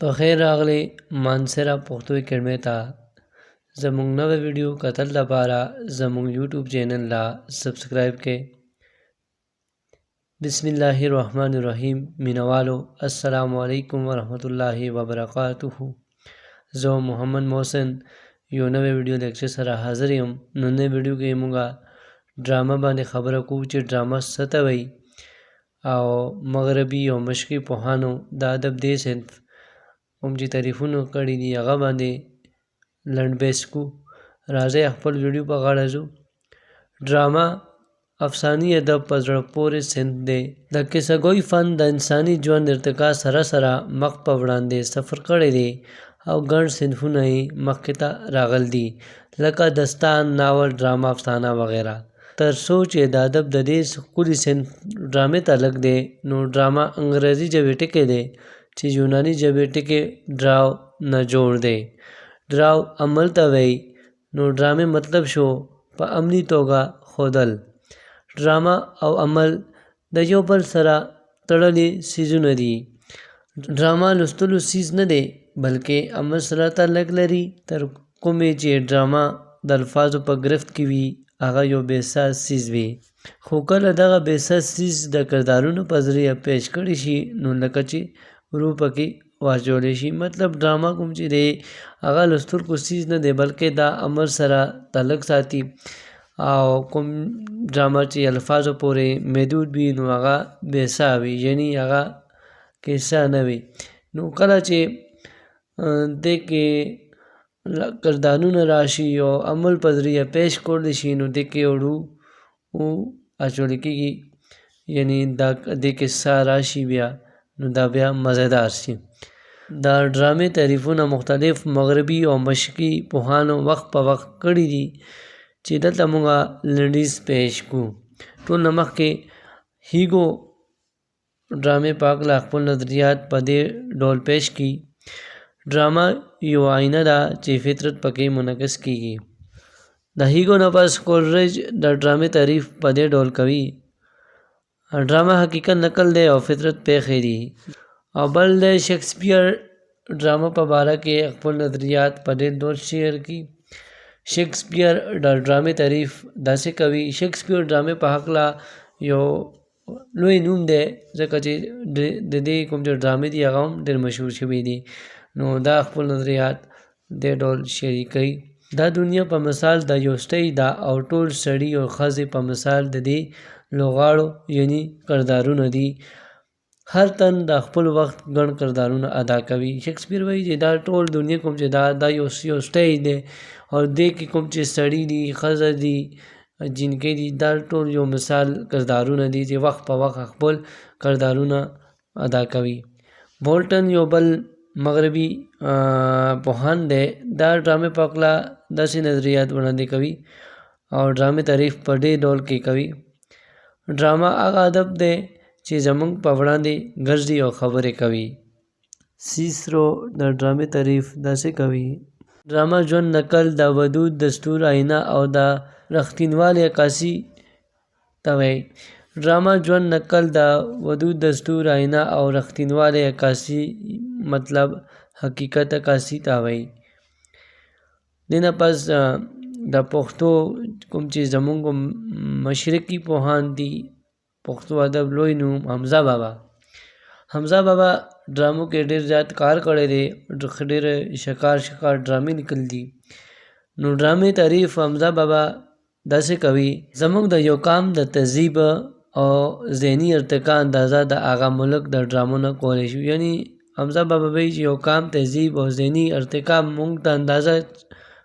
پخیر راغلی مانسره پښتو اکیډمۍ ته. زموږ نوې ویډیو کتل لپاره زموږ یوټیوب چینل لا سبسکرایب کړئ. بسم الله الرحمن الرحیم. مینوالو السلام علیکم ورحمت الله وبرکاته. زه محمد محسن یو نوې ویډیو لیکچر سره حاضر یم. نننۍ ویډیو کې موږ ډرامه باندې خبره کوو چې ډرامه څه ته وایي او مغربي او مشرقي پوهانو د ادب دې صنف کوم چې تعریفونه کړي دي هغه باندې لنډ بحث کوو. راځئ خپل ویډیو په غاړه ځو. ډرامه افسانوي ادب په زړه پورې صنف دی. د کیسه ګویي فن د انساني ژوند ارتقا سره سره مخ په وړاندې سفر کړی دی او ګڼ صنفونه یې مخکې ته راغلي دي لکه داستان، ناول، ډرامه، افسانه وغیره. تر څو چې د ادب د دې ښکلي صنف ډرامې تعلق دی، نو ډرامه انګریزي ژبې ټکی دی چې یوناني ژبې ټکی ډراو نه جوړ دی. ډراو عمل ته وایي، نو ډرامې مطلب شو په عملي توګه ښودل. ډرامه او عمل د یو بل سره تړلي څیزونه دي. ډرامه لوستلو څیز نه دی بلکې عمل سره تعلق لري. تر کومې چې ډرامه د الفاظو په گرفت کې وي هغه یو بې ساز څیز وي، خو کله دغه بې ساز څیز د کردارونو په ذریعه پیش کړی شي نو لکه چې روح پکې واچولی شي. مطلب ډرامه کوم چې دی هغه لوستونکو څیز نه دی بلکې دا عمل سره تعلق ساتي او کوم ډرامه چې الفاظو پورې محدود وي نو هغه بې سا وي، یعنی هغه کیسه نه وي. نو کله چې دې کې کردارونه راشي او عمل په ذریعه پیش کړلی شي نو دې کې یو روح اچولی کېږي، یعنی دا دې کې سا راشي بیا نو دا بیا مزیدار شي. دا ډرامې تعریفونه مختلف مغربي او مشرقي پوهانو وخت په وخت کړي دي چې دلته موږ لنډیز پیش کوو. ټول نه مخکې هیګو ډرامې په هکله خپل نظریات په دې ډول پیش کړي. ډرامه یو آینه ده چې فطرت پکې منعکس کیږي. د هیګو نه پس کولریج د ډرامې تعریف په دې ډول کوي: ډرامه حقیقت نقل دی او فطرت پیښې دي. او بل د شیکسپیر ډرامه په باره کې خپل نظریات په دې ډول شیر کړي. شیکسپیر د ډرامې تعریف داسې کوي: شیکسپیر ډرامې په هکله یو لوی نوم دی ځکه چې د دې کوم چې ډرامې دي هغه هم ډېر مشهور شوي دي. نو دا خپل نظریات دې ډول شریکوي. دا دنیا په مثال د یو سټۍ ده او ټول سړي او ښځې په مثال د دې لوغاړو یعنی کردارونه دي. هر تن د خپل وخت ګڼ کردارونه ادا کوي. شیکسپیر وایي چې دا ټول دنیا کوم چې دا یو سټۍ دی او دې کې کوم چې سړي دي، ښځه دي، جنکۍ دي، دا ټول یو مثال کردارونه دي چې وخت په وخت خپل کردارونه ادا کوي. بولټن یو بل مغربي پوهان دی. دا ډرامې په هکله داسې نظریات وړاندې کوي او ډرامې تعریف په دې ډول کې کوي: ډرامه هغه ادب دی چې زموږ په وړاندې ګرځي او خبرې کوي. سیسرو د ډرامې تعریف داسې کوي: ډرامه ژوند نقل، د ودود دستور، آینه او د رښتینوالي عکاسي ته وایي. ډرامه ژوند نقل، د ودود دستور، آینه او رښتینوالي عکاسي مطلب حقیقت عکاسي ته وایي. دې نه پس د پښتو کوم چې زموږ مشرقي پوهان دي، پښتو ادب لوی نوم حمزه بابا. حمزه بابا ډرامو کې ډېر زیات کار کړی دی، ډېر شکار ډرامې لیکلي دي. نو ډرامې تعریف حمزه بابا داسې کوي: زموږ د یو قام د تهذیب او ذهني ارتقا اندازه د هغه ملک د ډرامو نه کولی شو. یعنی حمزه بابا وایي چې یو قام تهذیب او ذهني ارتقا موږ ته اندازه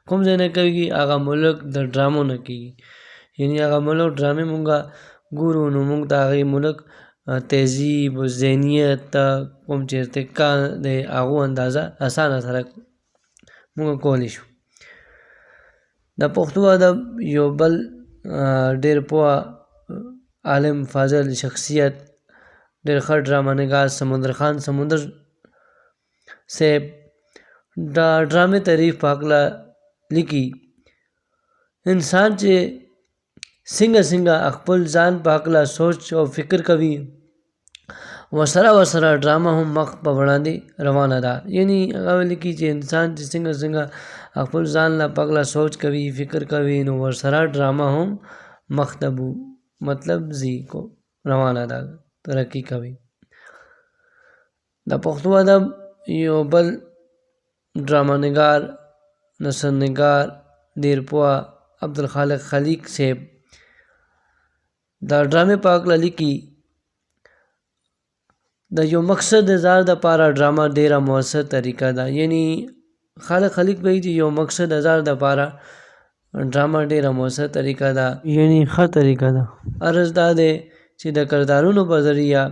کوم ځای نه کېږي، هغه ملک د ډرامو نه کېږي. یعنی هغه ملک ډرامې موږ ګورو نو موږ د هغې ملک تهذیب او ذهنیت کوم چې ارتقا دی هغو اندازه اسانه سره موږ کولی شو. د پښتو ادب یو بل ډېر پوه عالم فاضل شخصیت، ډېر ښه ډرامه نګار سمندر خان سمندر صاحب د ډرامې تعریف په هکله لیکي: انسان چې څنګه خپل ځان په هکله سوچ او فکر کوي ورسره ډرامه هم مخ په وړاندې روانه ده. یعنی هغه لیکي چې انسان چې څنګه خپل ځان له پاکله سوچ کوي، فکر کوي، نو ورسره ډرامه هم مخ ته مطلب ځي روانه ده، ترقي کوي. د پښتو ادب یو بل ډرامه نګار، نثر نګار، ډېر پوه عبدالخالق خلیق صاحب دا ډرامې په هکله لیکي. د یو مقصد د ځار دپاره ډرامه ډېره مؤثر طریقه ده. یعنی خالق خلیق وایي چې یو مقصد د ځار دپاره ډرامه ډېره مؤثر طریقه ده، یعنی ښه طریقه ده. عرض دا دی چې د کردارونو په ذریعه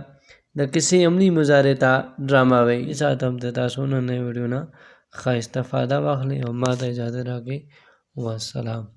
د کیسې عملي مظاهرې ته ډرامه وایي. ساتم د تاسو نن ویډیو نه ښه استفاده واخلئ او ما ته اجازه راکړئ. والسلام.